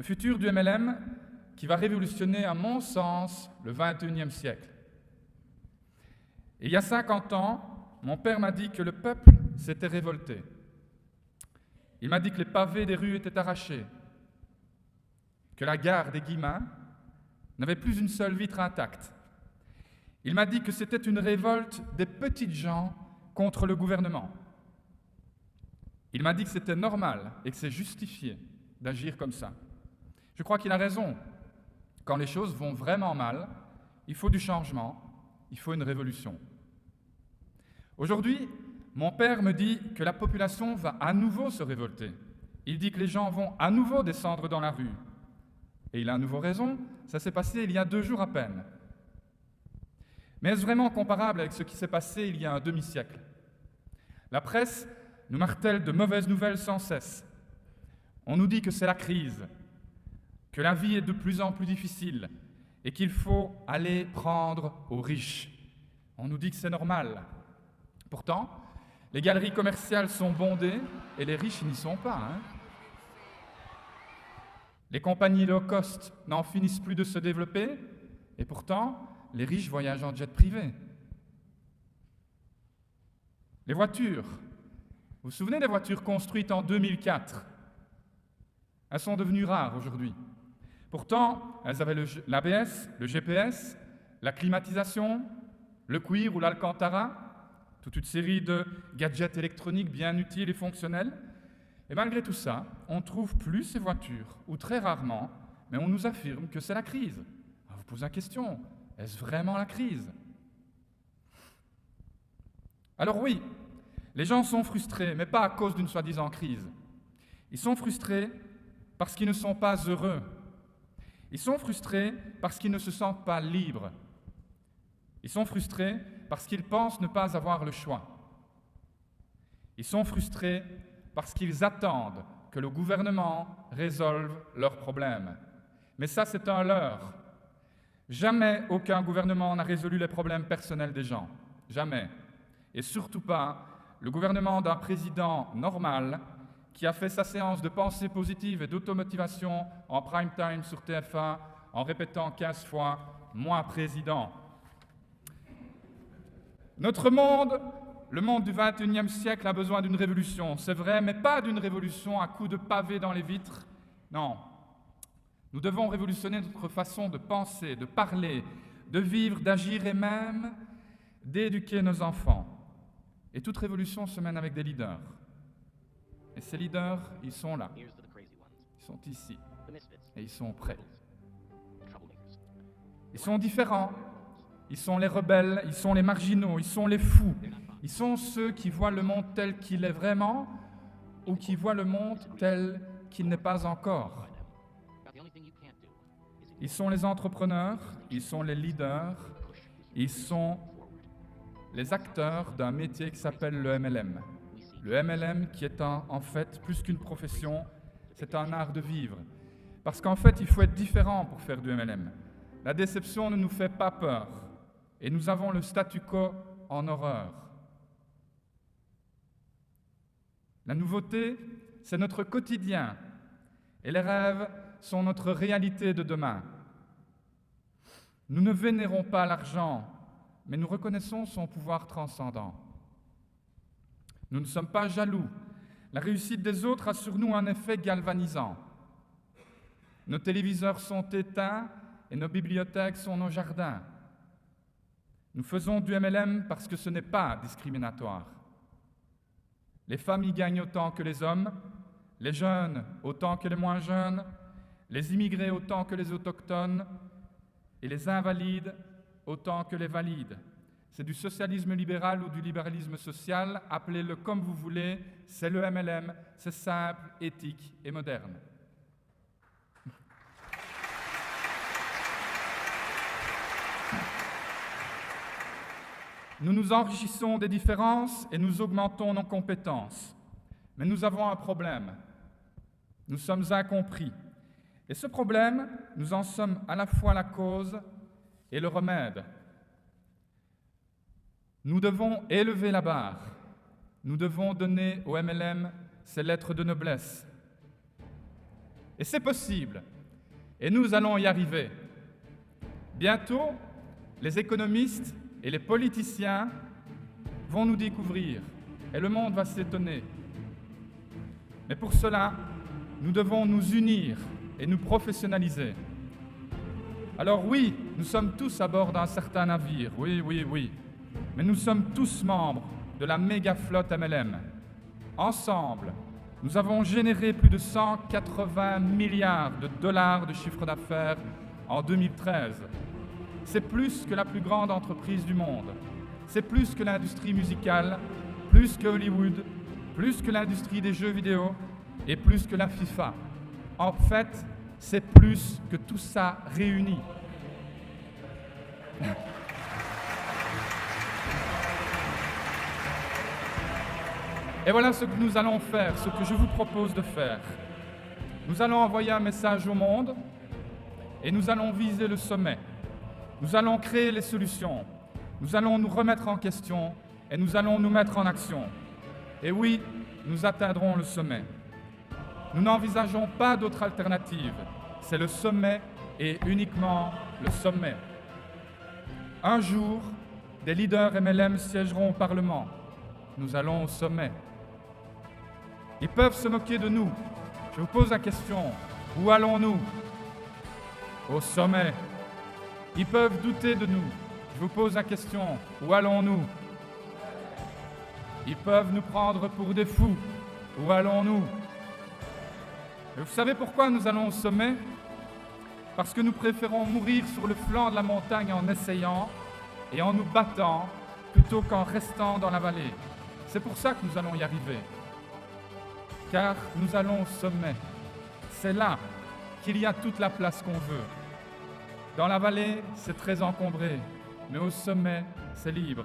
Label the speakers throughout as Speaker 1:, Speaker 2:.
Speaker 1: futur du MLM qui va révolutionner, à mon sens, le XXIe siècle. Et il y a 50 ans, mon père m'a dit que le peuple s'était révolté. Il m'a dit que les pavés des rues étaient arrachés, que la gare des Guillemins n'avait plus une seule vitre intacte. Il m'a dit que c'était une révolte des petites gens contre le gouvernement. Il m'a dit que c'était normal et que c'est justifié d'agir comme ça. Je crois qu'il a raison. Quand les choses vont vraiment mal, il faut du changement, il faut une révolution. Aujourd'hui, mon père me dit que la population va à nouveau se révolter. Il dit que les gens vont à nouveau descendre dans la rue. Et il a à nouveau raison, ça s'est passé il y a 2 jours à peine. Mais est-ce vraiment comparable avec ce qui s'est passé il y a un demi-siècle? La presse nous martèle de mauvaises nouvelles sans cesse. On nous dit que c'est la crise, que la vie est de plus en plus difficile et qu'il faut aller prendre aux riches. On nous dit que c'est normal. Pourtant, les galeries commerciales sont bondées et les riches n'y sont pas. Les compagnies low cost n'en finissent plus de se développer et pourtant, les riches voyagent en jet privé. Les voitures. Vous vous souvenez des voitures construites en 2004? Elles sont devenues rares aujourd'hui. Pourtant, elles avaient l'ABS, le GPS, la climatisation, le cuir ou l'alcantara, toute une série de gadgets électroniques bien utiles et fonctionnels. Et malgré tout ça, on ne trouve plus ces voitures, ou très rarement, mais on nous affirme que c'est la crise. Alors vous posez la question, est-ce vraiment la crise? Alors oui, les gens sont frustrés, mais pas à cause d'une soi-disant crise. Ils sont frustrés parce qu'ils ne sont pas heureux. Ils sont frustrés parce qu'ils ne se sentent pas libres. Ils sont frustrés parce qu'ils pensent ne pas avoir le choix. Ils sont frustrés parce qu'ils attendent que le gouvernement résolve leurs problèmes. Mais ça, c'est un leurre. Jamais aucun gouvernement n'a résolu les problèmes personnels des gens. Jamais. Et surtout pas le gouvernement d'un président normal qui a fait sa séance de pensée positive et d'automotivation en prime time sur TF1 en répétant 15 fois « Moi, président ». Notre monde, le monde du XXIe siècle, a besoin d'une révolution, c'est vrai, mais pas d'une révolution à coups de pavés dans les vitres. Non. Nous devons révolutionner notre façon de penser, de parler, de vivre, d'agir et même d'éduquer nos enfants. Et toute révolution se mène avec des leaders. Et ces leaders, ils sont là. Ils sont ici. Et ils sont prêts. Ils sont différents. Ils sont les rebelles, ils sont les marginaux, ils sont les fous. Ils sont ceux qui voient le monde tel qu'il est vraiment ou qui voient le monde tel qu'il n'est pas encore. Ils sont les entrepreneurs, ils sont les leaders, ils sont les acteurs d'un métier qui s'appelle le MLM. Le MLM qui est en fait plus qu'une profession, c'est un art de vivre. Parce qu'en fait, il faut être différent pour faire du MLM. La déception ne nous fait pas peur. Et nous avons le statu quo en horreur. La nouveauté, c'est notre quotidien. Et les rêves sont notre réalité de demain. Nous ne vénérons pas l'argent, mais nous reconnaissons son pouvoir transcendant. Nous ne sommes pas jaloux. La réussite des autres a sur nous un effet galvanisant. Nos téléviseurs sont éteints et nos bibliothèques sont nos jardins. Nous faisons du MLM parce que ce n'est pas discriminatoire. Les femmes y gagnent autant que les hommes, les jeunes autant que les moins jeunes, les immigrés autant que les autochtones et les invalides autant que les valides. C'est du socialisme libéral ou du libéralisme social, appelez-le comme vous voulez, c'est le MLM, c'est simple, éthique et moderne. Nous nous enrichissons des différences et nous augmentons nos compétences. Mais nous avons un problème. Nous sommes incompris. Et ce problème, nous en sommes à la fois la cause et le remède. Nous devons élever la barre. Nous devons donner au MLM ses lettres de noblesse. Et c'est possible. Et nous allons y arriver. Bientôt, les économistes et les politiciens vont nous découvrir et le monde va s'étonner. Mais pour cela, nous devons nous unir et nous professionnaliser. Alors oui, nous sommes tous à bord d'un certain navire, oui, mais nous sommes tous membres de la méga flotte MLM. Ensemble, nous avons généré plus de 180 milliards de dollars de chiffre d'affaires en 2013. C'est plus que la plus grande entreprise du monde. C'est plus que l'industrie musicale, plus que Hollywood, plus que l'industrie des jeux vidéo et plus que la FIFA. En fait, c'est plus que tout ça réuni. Et voilà ce que nous allons faire, ce que je vous propose de faire. Nous allons envoyer un message au monde et nous allons viser le sommet. Nous allons créer les solutions. Nous allons nous remettre en question et nous allons nous mettre en action. Et oui, nous atteindrons le sommet. Nous n'envisageons pas d'autre alternative. C'est le sommet et uniquement le sommet. Un jour, des leaders MLM siégeront au Parlement. Nous allons au sommet. Ils peuvent se moquer de nous. Je vous pose la question, où allons-nous? Au sommet. Ils peuvent douter de nous. Je vous pose la question, où allons-nous? Ils peuvent nous prendre pour des fous. Où allons-nous? Et vous savez pourquoi nous allons au sommet? Parce que nous préférons mourir sur le flanc de la montagne en essayant et en nous battant plutôt qu'en restant dans la vallée. C'est pour ça que nous allons y arriver. Car nous allons au sommet. C'est là qu'il y a toute la place qu'on veut. Dans la vallée, c'est très encombré, mais au sommet, c'est libre.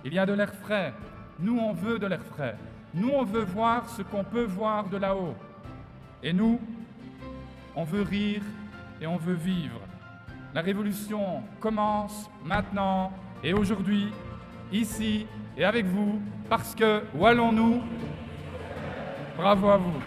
Speaker 1: Il y a de l'air frais. Nous, on veut de l'air frais. Nous, on veut voir ce qu'on peut voir de là-haut. Et nous, on veut rire et on veut vivre. La révolution commence maintenant et aujourd'hui, ici et avec vous, parce que où allons-nous? Bravo à vous.